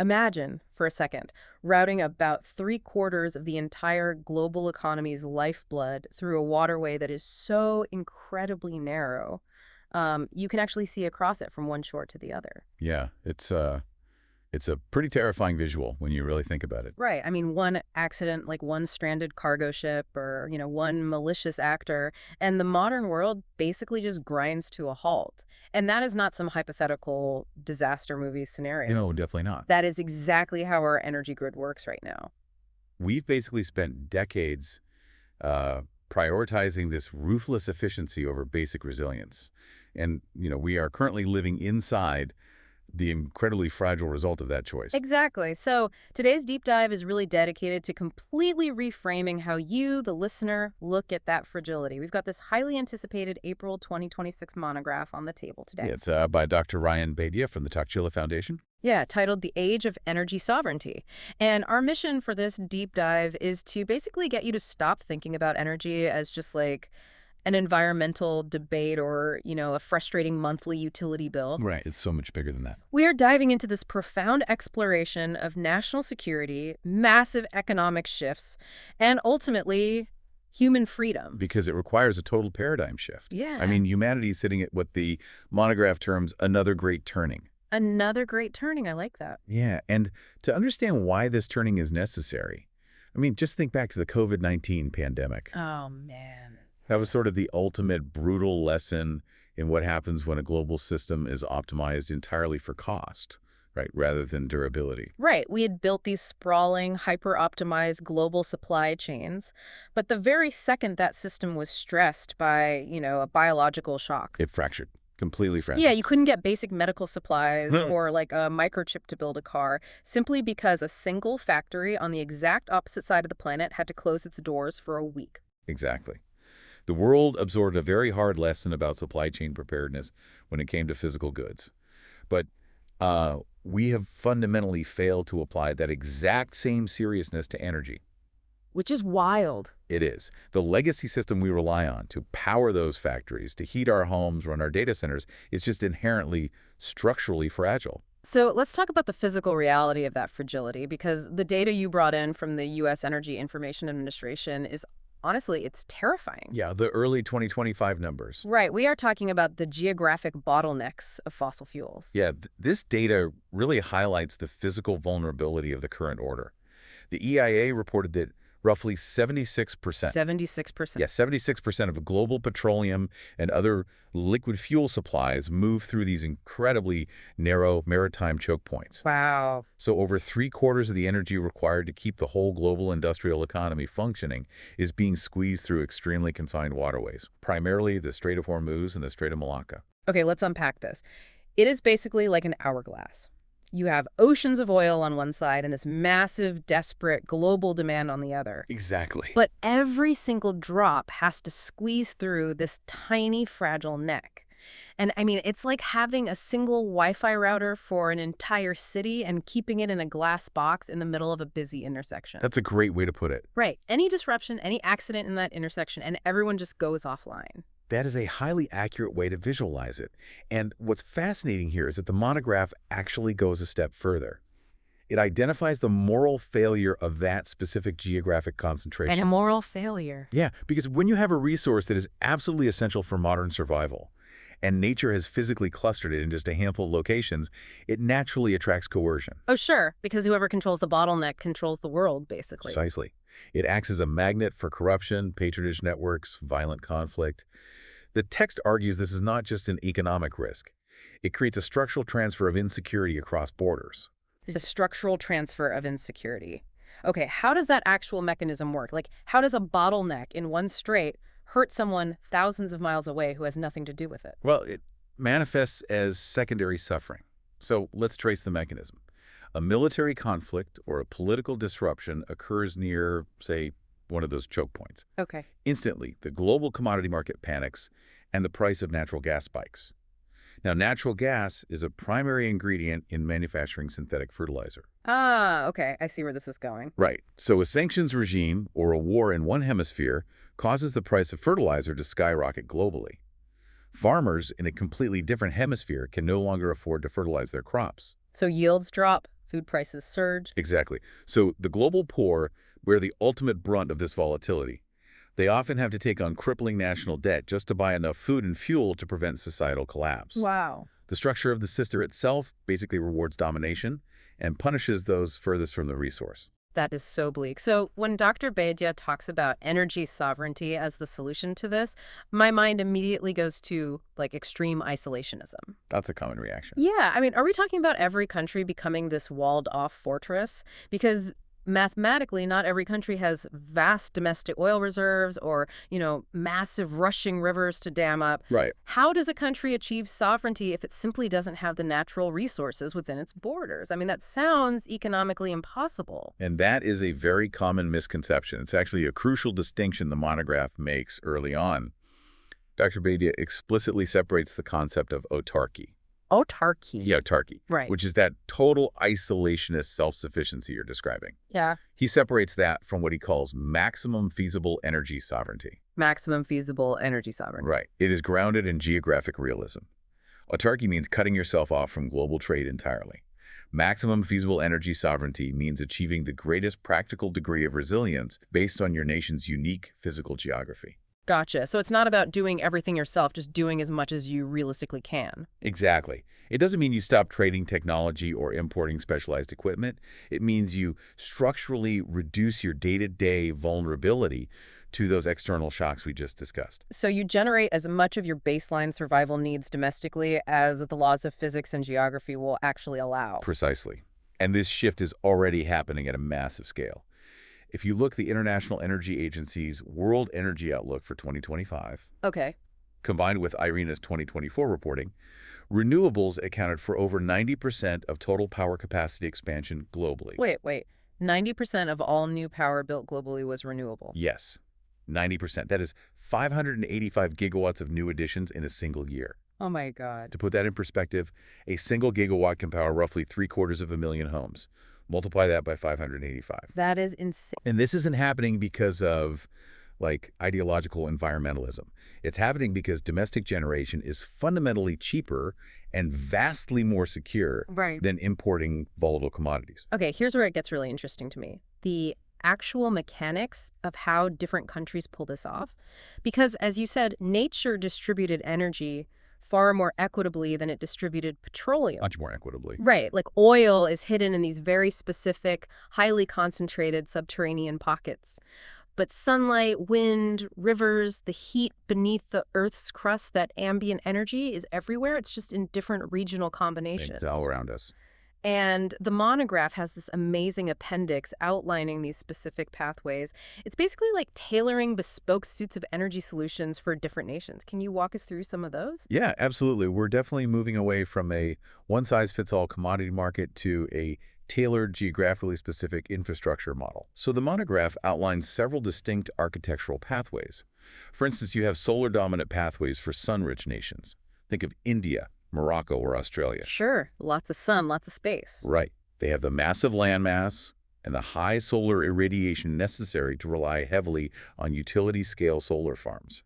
Imagine, for a second, routing about three-quarters of the entire global economy's lifeblood through a waterway that is so incredibly narrow. You can actually see across it from one shore to the other. Yeah, it's a pretty terrifying visual when you really think about it. Right. I mean, one accident, like one stranded cargo ship or, one malicious actor, and the modern world basically just grinds to a halt. And that is not some hypothetical disaster movie scenario. No, definitely not. That is exactly how our energy grid works right now. We've basically spent decades prioritizing this ruthless efficiency over basic resilience. And, we are currently living inside the incredibly fragile result of that choice. Exactly. So today's deep dive is really dedicated to completely reframing how you, the listener, look at that fragility. We've got this highly anticipated April 2026 monograph on the table today. Yeah, it's by Dr. Ryan Baidya from the Takchila Foundation. Yeah, titled The Age of Energy Sovereignty. And our mission for this deep dive is to basically get you to stop thinking about energy as just like an environmental debate or, a frustrating monthly utility bill. Right. It's so much bigger than that. We are diving into this profound exploration of national security, massive economic shifts, and ultimately, human freedom. Because it requires a total paradigm shift. Yeah. I mean, humanity is sitting at what the monograph terms another great turning. Another great turning. I like that. Yeah, and to understand why this turning is necessary, I mean, just think back to the COVID-19 pandemic. Oh, man. That was sort of the ultimate brutal lesson in what happens when a global system is optimized entirely for cost, right, rather than durability. Right. We had built these sprawling, hyper-optimized global supply chains, but the very second that system was stressed by, a biological shock. It fractured, completely fractured. Yeah, you couldn't get basic medical supplies or like a microchip to build a car simply because a single factory on the exact opposite side of the planet had to close its doors for a week. Exactly. The world absorbed a very hard lesson about supply chain preparedness when it came to physical goods. But we have fundamentally failed to apply that exact same seriousness to energy. Which is wild. It is. The legacy system we rely on to power those factories, to heat our homes, run our data centers, is just inherently structurally fragile. So let's talk about the physical reality of that fragility, because the data you brought in from the U.S. Energy Information Administration is honestly, it's terrifying. Yeah, the early 2025 numbers. Right. We are talking about the geographic bottlenecks of fossil fuels. Yeah, this data really highlights the physical vulnerability of the current order. The EIA reported that roughly 76%. 76%. Yeah, 76% of global petroleum and other liquid fuel supplies move through these incredibly narrow maritime choke points. Wow. So over three-quarters of the energy required to keep the whole global industrial economy functioning is being squeezed through extremely confined waterways, primarily the Strait of Hormuz and the Strait of Malacca. Okay, let's unpack this. It is basically like an hourglass. You have oceans of oil on one side and this massive, desperate global demand on the other. Exactly. But every single drop has to squeeze through this tiny, fragile neck. And I mean, it's like having a single Wi-Fi router for an entire city and keeping it in a glass box in the middle of a busy intersection. That's a great way to put it. Right. Any disruption, any accident in that intersection, and everyone just goes offline. That is a highly accurate way to visualize it. And what's fascinating here is that the monograph actually goes a step further. It identifies the moral failure of that specific geographic concentration. And a moral failure. Yeah, because when you have a resource that is absolutely essential for modern survival, and nature has physically clustered it in just a handful of locations, it naturally attracts coercion. Oh, sure, because whoever controls the bottleneck controls the world, basically. Precisely. It acts as a magnet for corruption, patronage networks, violent conflict. The text argues this is not just an economic risk. It creates a structural transfer of insecurity across borders. It's a structural transfer of insecurity. Okay, how does that actual mechanism work? Like, how does a bottleneck in one strait hurt someone thousands of miles away who has nothing to do with it? Well, it manifests as secondary suffering. So let's trace the mechanism. A military conflict or a political disruption occurs near, say, one of those choke points. Okay. Instantly, the global commodity market panics and the price of natural gas spikes. Now, natural gas is a primary ingredient in manufacturing synthetic fertilizer. Ah, okay. I see where this is going. Right. So a sanctions regime or a war in one hemisphere causes the price of fertilizer to skyrocket globally. Farmers in a completely different hemisphere can no longer afford to fertilize their crops. So yields drop, food prices surge. Exactly. So the global poor bear the ultimate brunt of this volatility. They often have to take on crippling national debt just to buy enough food and fuel to prevent societal collapse. Wow. The structure of the system itself basically rewards domination and punishes those furthest from the resource. That is so bleak. So when Dr. Baidya talks about energy sovereignty as the solution to this, my mind immediately goes to like extreme isolationism. That's a common reaction. Yeah, I mean, are we talking about every country becoming this walled-off fortress? Because mathematically, not every country has vast domestic oil reserves or, massive rushing rivers to dam up. Right. How does a country achieve sovereignty if it simply doesn't have the natural resources within its borders? I mean, that sounds economically impossible. And that is a very common misconception. It's actually a crucial distinction the monograph makes early on. Dr. Baidya explicitly separates the concept of autarky. Autarky. Yeah, autarky. Right. Which is that total isolationist self-sufficiency you're describing. Yeah. He separates that from what he calls maximum feasible energy sovereignty. Maximum feasible energy sovereignty. Right. It is grounded in geographic realism. Autarky means cutting yourself off from global trade entirely. Maximum feasible energy sovereignty means achieving the greatest practical degree of resilience based on your nation's unique physical geography. Gotcha. So it's not about doing everything yourself, just doing as much as you realistically can. Exactly. It doesn't mean you stop trading technology or importing specialized equipment. It means you structurally reduce your day-to-day vulnerability to those external shocks we just discussed. So you generate as much of your baseline survival needs domestically as the laws of physics and geography will actually allow. Precisely. And this shift is already happening at a massive scale. If you look at the International Energy Agency's World Energy Outlook for 2025, Okay. combined with IRENA's 2024 reporting, renewables accounted for over 90% of total power capacity expansion globally. Wait. 90% of all new power built globally was renewable. Yes, 90%. That is 585 gigawatts of new additions in a single year. Oh my God. To put that in perspective, a single gigawatt can power roughly 750,000 homes. Multiply that by 585. That is insane. And this isn't happening because of, ideological environmentalism. It's happening because domestic generation is fundamentally cheaper and vastly more secure than importing volatile commodities. Okay, here's where it gets really interesting to me. The actual mechanics of how different countries pull this off. Because, as you said, nature distributed energy far more equitably than it distributed petroleum. Much more equitably. Right, like oil is hidden in these very specific, highly concentrated subterranean pockets. But sunlight, wind, rivers, the heat beneath the Earth's crust, that ambient energy is everywhere. It's just in different regional combinations. It's all around us. And the monograph has this amazing appendix outlining these specific pathways. It's basically like tailoring bespoke suits of energy solutions for different nations. Can you walk us through some of those? Yeah, absolutely. We're definitely moving away from a one-size-fits-all commodity market to a tailored, geographically specific infrastructure model. So the monograph outlines several distinct architectural pathways. For instance, you have solar-dominant pathways for sun-rich nations. Think of India, Morocco, or Australia. Sure. Lots of sun, lots of space. Right. They have the massive landmass and the high solar irradiation necessary to rely heavily on utility-scale solar farms,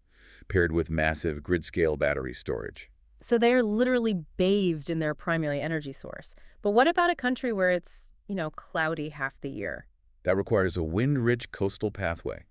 paired with massive grid-scale battery storage. So they're literally bathed in their primary energy source. But what about a country where it's, cloudy half the year? That requires a wind-rich coastal pathway.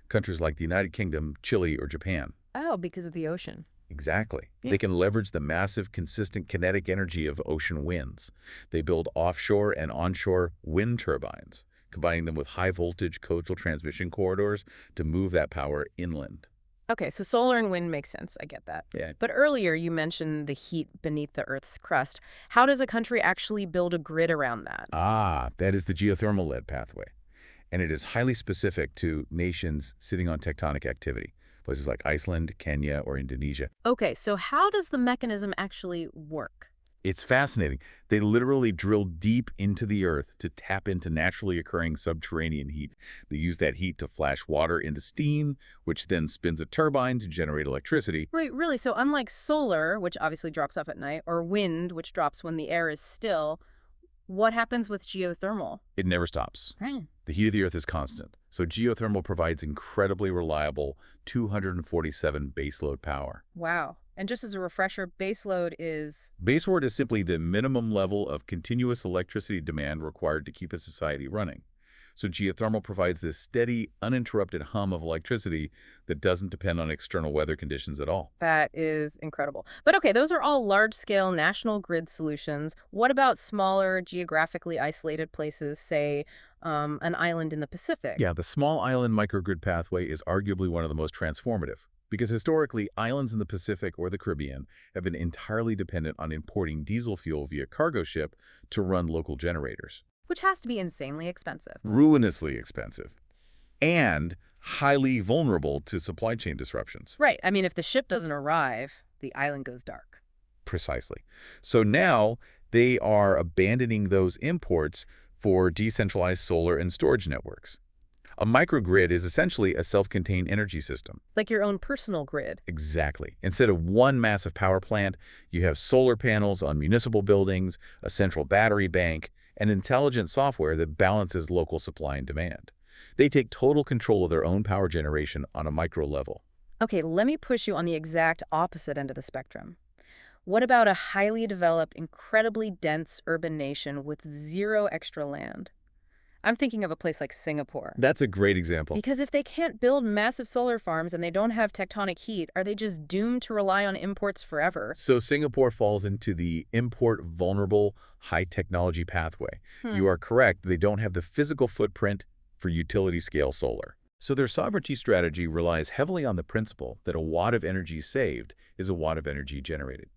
Countries like the United Kingdom, Chile, or Japan. Oh, because of the ocean. Exactly. Yeah. They can leverage the massive, consistent kinetic energy of ocean winds. They build offshore and onshore wind turbines, combining them with high-voltage coastal transmission corridors to move that power inland. Okay, so solar and wind makes sense. I get that. Yeah. But earlier you mentioned the heat beneath the Earth's crust. How does a country actually build a grid around that? That is the geothermal-led pathway. And it is highly specific to nations sitting on tectonic activity, places like Iceland, Kenya, or Indonesia. Okay, so how does the mechanism actually work? It's fascinating. They literally drill deep into the earth to tap into naturally occurring subterranean heat. They use that heat to flash water into steam, which then spins a turbine to generate electricity. Right, really? So unlike solar, which obviously drops off at night, or wind, which drops when the air is still, what happens with geothermal? It never stops. Right. The heat of the earth is constant. So geothermal provides incredibly reliable 247 baseload power. Wow. And just as a refresher, baseload is... Baseload is simply the minimum level of continuous electricity demand required to keep a society running. So geothermal provides this steady, uninterrupted hum of electricity that doesn't depend on external weather conditions at all. That is incredible. But okay, those are all large-scale national grid solutions. What about smaller, geographically isolated places, say an island in the Pacific? Yeah, the small island microgrid pathway is arguably one of the most transformative, because historically, islands in the Pacific or the Caribbean have been entirely dependent on importing diesel fuel via cargo ship to run local generators. Which has to be insanely expensive. Ruinously expensive, and highly vulnerable to supply chain disruptions. Right. I mean, if the ship doesn't arrive, the island goes dark. Precisely. So now they are abandoning those imports for decentralized solar and storage networks. A microgrid is essentially a self-contained energy system. Like your own personal grid. Exactly. Instead of one massive power plant, you have solar panels on municipal buildings, a central battery bank, and intelligent software that balances local supply and demand. They take total control of their own power generation on a micro level. Okay, let me push you on the exact opposite end of the spectrum. What about a highly developed, incredibly dense urban nation with zero extra land? I'm thinking of a place like Singapore. That's a great example. Because if they can't build massive solar farms and they don't have tectonic heat, are they just doomed to rely on imports forever? So Singapore falls into the import-vulnerable high-technology pathway. You are correct, they don't have the physical footprint for utility-scale solar. So their sovereignty strategy relies heavily on the principle that a watt of energy saved is a watt of energy generated.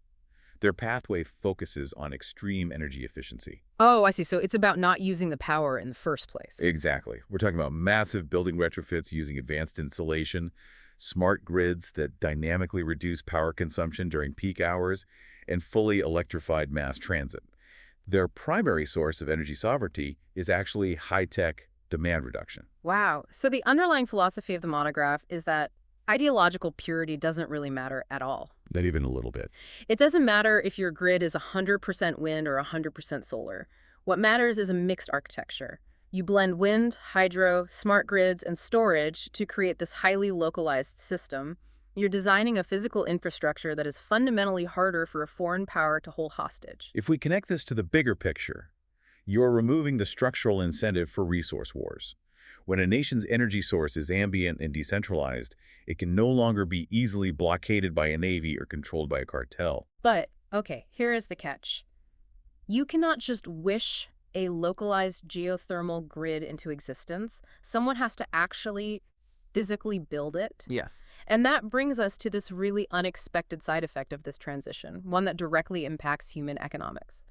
Their pathway focuses on extreme energy efficiency. Oh, I see. So it's about not using the power in the first place. Exactly. We're talking about massive building retrofits using advanced insulation, smart grids that dynamically reduce power consumption during peak hours, and fully electrified mass transit. Their primary source of energy sovereignty is actually high-tech demand reduction. Wow. So the underlying philosophy of the monograph is that ideological purity doesn't really matter at all. Not even a little bit. It doesn't matter if your grid is 100% wind or 100% solar. What matters is a mixed architecture. You blend wind, hydro, smart grids, and storage to create this highly localized system. You're designing a physical infrastructure that is fundamentally harder for a foreign power to hold hostage. If we connect this to the bigger picture, you're removing the structural incentive for resource wars. When a nation's energy source is ambient and decentralized, it can no longer be easily blockaded by a navy or controlled by a cartel. But, okay, here is the catch. You cannot just wish a localized geothermal grid into existence. Someone has to actually physically build it. Yes. And that brings us to this really unexpected side effect of this transition, one that directly impacts human economics.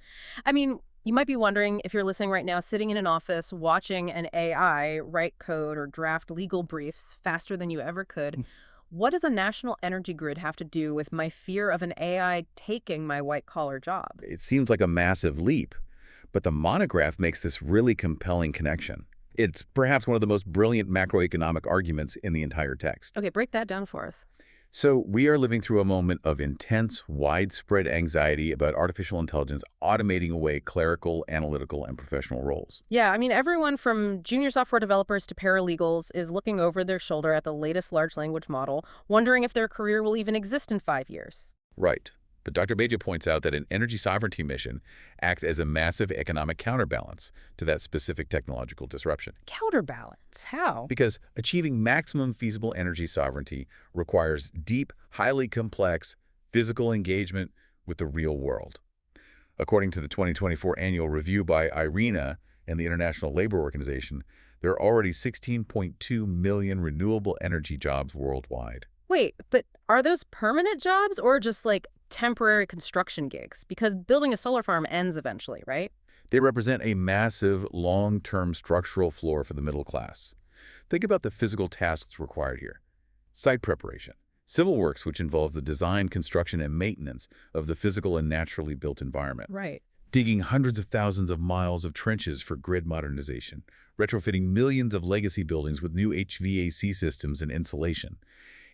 I mean, you might be wondering, if you're listening right now, sitting in an office, watching an AI write code or draft legal briefs faster than you ever could, what does a national energy grid have to do with my fear of an AI taking my white-collar job? It seems like a massive leap, but the monograph makes this really compelling connection. It's perhaps one of the most brilliant macroeconomic arguments in the entire text. Okay, break that down for us. So we are living through a moment of intense, widespread anxiety about artificial intelligence automating away clerical, analytical, and professional roles. Yeah, I mean, everyone from junior software developers to paralegals is looking over their shoulder at the latest large language model, wondering if their career will even exist in 5 years. Right. But Dr. Baidya points out that an energy sovereignty mission acts as a massive economic counterbalance to that specific technological disruption. Counterbalance? How? Because achieving maximum feasible energy sovereignty requires deep, highly complex physical engagement with the real world. According to the 2024 annual review by IRENA and the International Labor Organization, there are already 16.2 million renewable energy jobs worldwide. Wait, but are those permanent jobs or just like temporary construction gigs? Because building a solar farm ends eventually, right? They represent a massive, long-term structural floor for the middle class. Think about the physical tasks required here. Site preparation. Civil works, which involves the design, construction, and maintenance of the physical and naturally built environment. Right. Digging hundreds of thousands of miles of trenches for grid modernization. Retrofitting millions of legacy buildings with new HVAC systems and insulation.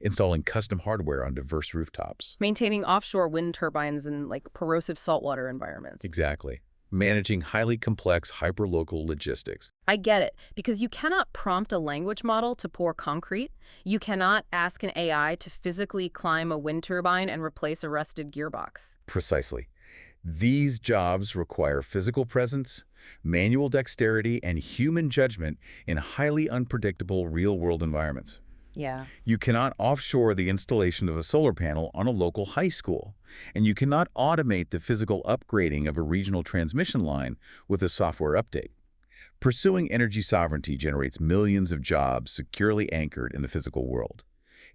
Installing custom hardware on diverse rooftops. Maintaining offshore wind turbines in like corrosive saltwater environments. Exactly. managing highly complex hyperlocal logistics. I get it, because you cannot prompt a language model to pour concrete. You cannot ask an AI to physically climb a wind turbine and replace a rusted gearbox. Precisely. These jobs require physical presence, manual dexterity, and human judgment in highly unpredictable real-world environments. Yeah. You cannot offshore the installation of a solar panel on a local high school, and you cannot automate the physical upgrading of a regional transmission line with a software update. Pursuing energy sovereignty generates millions of jobs securely anchored in the physical world.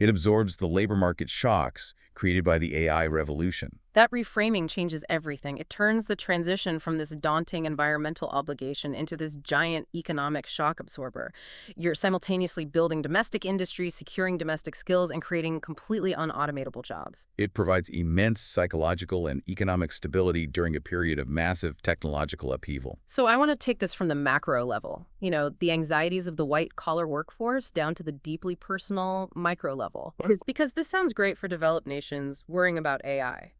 It absorbs the labor market shocks created by the AI revolution. That reframing changes everything. It turns the transition from this daunting environmental obligation into this giant economic shock absorber. You're simultaneously building domestic industry, securing domestic skills, and creating completely unautomatable jobs. It provides immense psychological and economic stability during a period of massive technological upheaval. So I want to take this from the macro level, the anxieties of the white-collar workforce down to the deeply personal micro level. Because this sounds great for developed nations worrying about AI.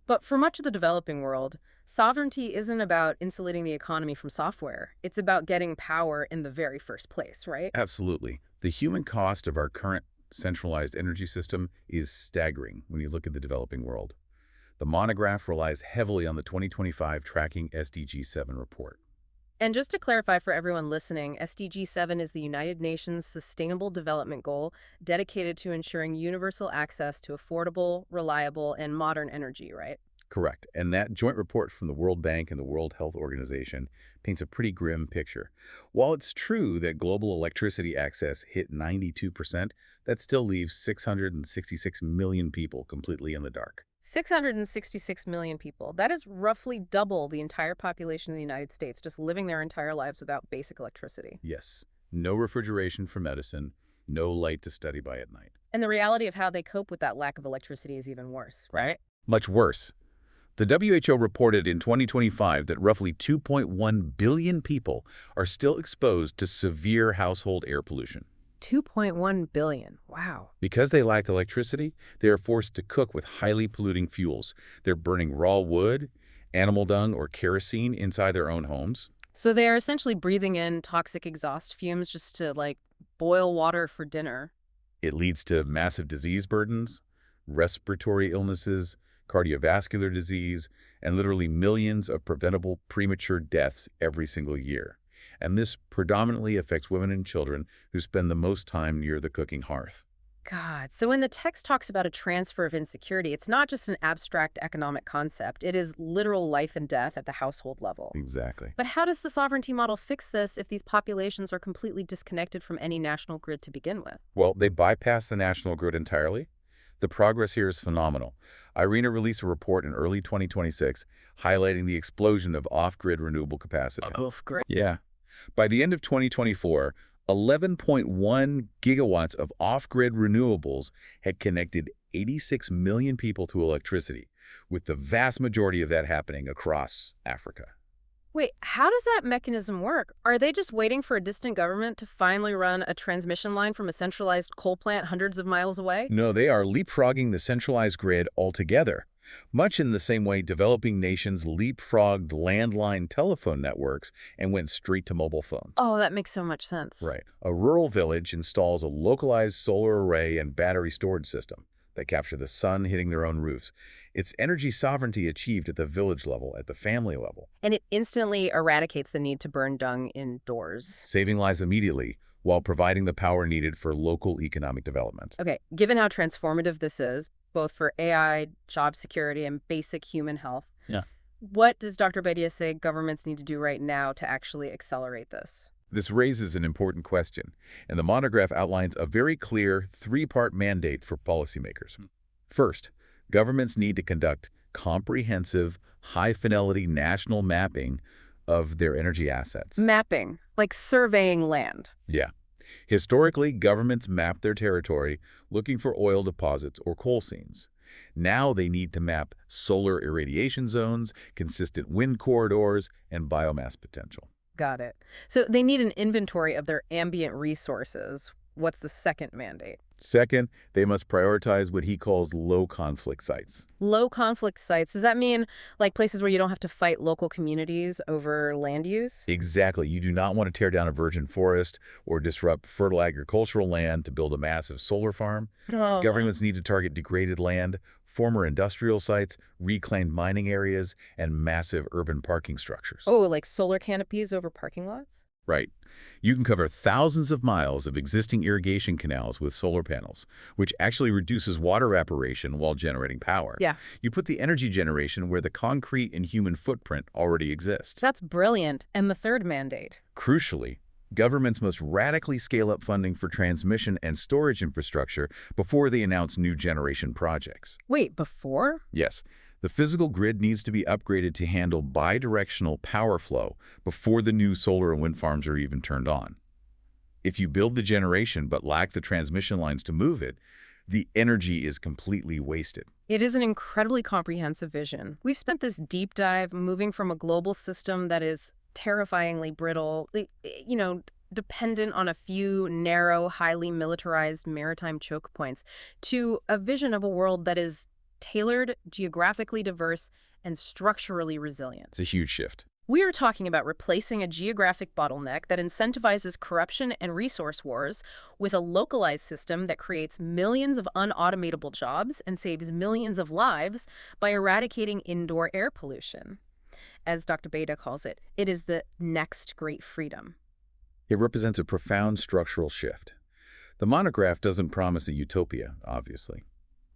But for much of the developing world, sovereignty isn't about insulating the economy from software. It's about getting power in the very first place, right? Absolutely. The human cost of our current centralized energy system is staggering when you look at the developing world. The monograph relies heavily on the 2025 Tracking SDG-7 report. And just to clarify for everyone listening, SDG-7 is the United Nations Sustainable Development Goal dedicated to ensuring universal access to affordable, reliable, and modern energy, right? Correct. And that joint report from the World Bank and the World Health Organization paints a pretty grim picture. While it's true that global electricity access hit 92%, that still leaves 666 million people completely in the dark. 666 million people. That is roughly double the entire population of the United States, just living their entire lives without basic electricity. Yes. No refrigeration for medicine, no light to study by at night. And the reality of how they cope with that lack of electricity is even worse, right? Much worse. The WHO reported in 2025 that roughly 2.1 billion people are still exposed to severe household air pollution. 2.1 billion. Wow. Because they lack electricity, they are forced to cook with highly polluting fuels. They're burning raw wood, animal dung, or kerosene inside their own homes. So they are essentially breathing in toxic exhaust fumes just to, boil water for dinner. It leads to massive disease burdens, respiratory illnesses, cardiovascular disease, and literally millions of preventable premature deaths every single year. And this predominantly affects women and children who spend the most time near the cooking hearth. God. So when the text talks about a transfer of insecurity, it's not just an abstract economic concept. It is literal life and death at the household level. Exactly. But how does the sovereignty model fix this if these populations are completely disconnected from any national grid to begin with? Well, they bypass the national grid entirely. The progress here is phenomenal. IRENA released a report in early 2026 highlighting the explosion of off-grid renewable capacity. Off-grid? Yeah. By the end of 2024, 11.1 gigawatts of off-grid renewables had connected 86 million people to electricity, with the vast majority of that happening across Africa. Wait, how does that mechanism work? Are they just waiting for a distant government to finally run a transmission line from a centralized coal plant hundreds of miles away? No, they are leapfrogging the centralized grid altogether, much in the same way developing nations leapfrogged landline telephone networks and went straight to mobile phones. Oh, that makes so much sense. Right. A rural village installs a localized solar array and battery storage system that capture the sun hitting their own roofs. It's energy sovereignty achieved at the village level, at the family level. And it instantly eradicates the need to burn dung indoors. Saving lives immediately while providing the power needed for local economic development. Okay, given how transformative this is, both for AI, job security, and basic human health, Yeah. what does Dr. Baidya say governments need to do right now to actually accelerate this? This raises an important question, and the monograph outlines a very clear three-part mandate for policymakers. First, governments need to conduct comprehensive, high-fidelity national mapping of their energy assets. Mapping, like surveying land. Yeah. Historically, governments mapped their territory looking for oil deposits or coal seams. Now they need to map solar irradiation zones, consistent wind corridors, and biomass potential. Got it. So they need an inventory of their ambient resources. What's the second mandate? Second, they must prioritize what he calls low-conflict sites. Low conflict sites. Does that mean like places where you don't have to fight local communities over land use? Exactly. You do not want to tear down a virgin forest or disrupt fertile agricultural land to build a massive solar farm. Oh. Governments need to target degraded land, former industrial sites, reclaimed mining areas, and massive urban parking structures. Oh, like solar canopies over parking lots? Right. You can cover thousands of miles of existing irrigation canals with solar panels, which actually reduces water evaporation while generating power. Yeah. You put the energy generation where the concrete and human footprint already exists. That's brilliant. And the third mandate? Crucially, governments must radically scale up funding for transmission and storage infrastructure before they announce new generation projects. Wait, before? Yes, the physical grid needs to be upgraded to handle bidirectional power flow before the new solar and wind farms are even turned on. If you build the generation but lack the transmission lines to move it, the energy is completely wasted. It is an incredibly comprehensive vision. We've spent this deep dive moving from a global system that is terrifyingly brittle, dependent on a few narrow, highly militarized maritime choke points, to a vision of a world that is tailored, geographically diverse, and structurally resilient. It's a huge shift. We are talking about replacing a geographic bottleneck that incentivizes corruption and resource wars with a localized system that creates millions of unautomatable jobs and saves millions of lives by eradicating indoor air pollution. As Dr. Baidya calls it, it is the next great freedom. It represents a profound structural shift. The monograph doesn't promise a utopia, obviously.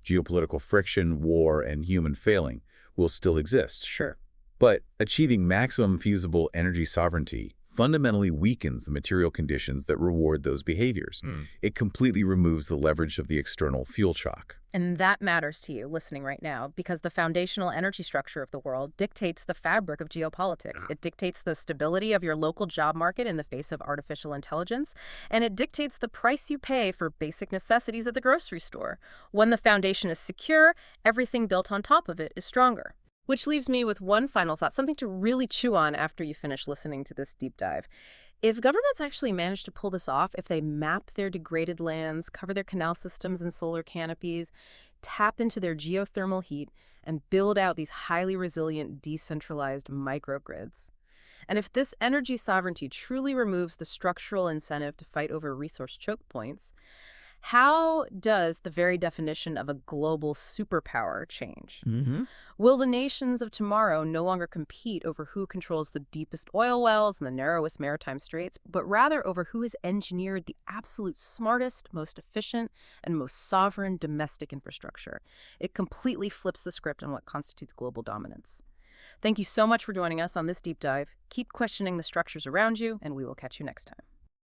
Geopolitical friction, war, and human failing will still exist. Sure. But achieving maximum feasible energy sovereignty fundamentally weakens the material conditions that reward those behaviors. It completely removes the leverage of the external fuel shock. And that matters to you listening right now because the foundational energy structure of the world dictates the fabric of geopolitics. It dictates the stability of your local job market in the face of artificial intelligence, and it dictates the price you pay for basic necessities at the grocery store. When the foundation is secure, everything built on top of it is stronger. Which leaves me with one final thought, something to really chew on after you finish listening to this deep dive. If governments actually manage to pull this off, if they map their degraded lands, cover their canal systems and solar canopies, tap into their geothermal heat, and build out these highly resilient, decentralized microgrids, and if this energy sovereignty truly removes the structural incentive to fight over resource choke points, how does the very definition of a global superpower change? Will the nations of tomorrow no longer compete over who controls the deepest oil wells and the narrowest maritime straits, but rather over who has engineered the absolute smartest, most efficient, and most sovereign domestic infrastructure? It completely flips the script on what constitutes global dominance. Thank you so much for joining us on this deep dive. Keep questioning the structures around you, and we will catch you next time.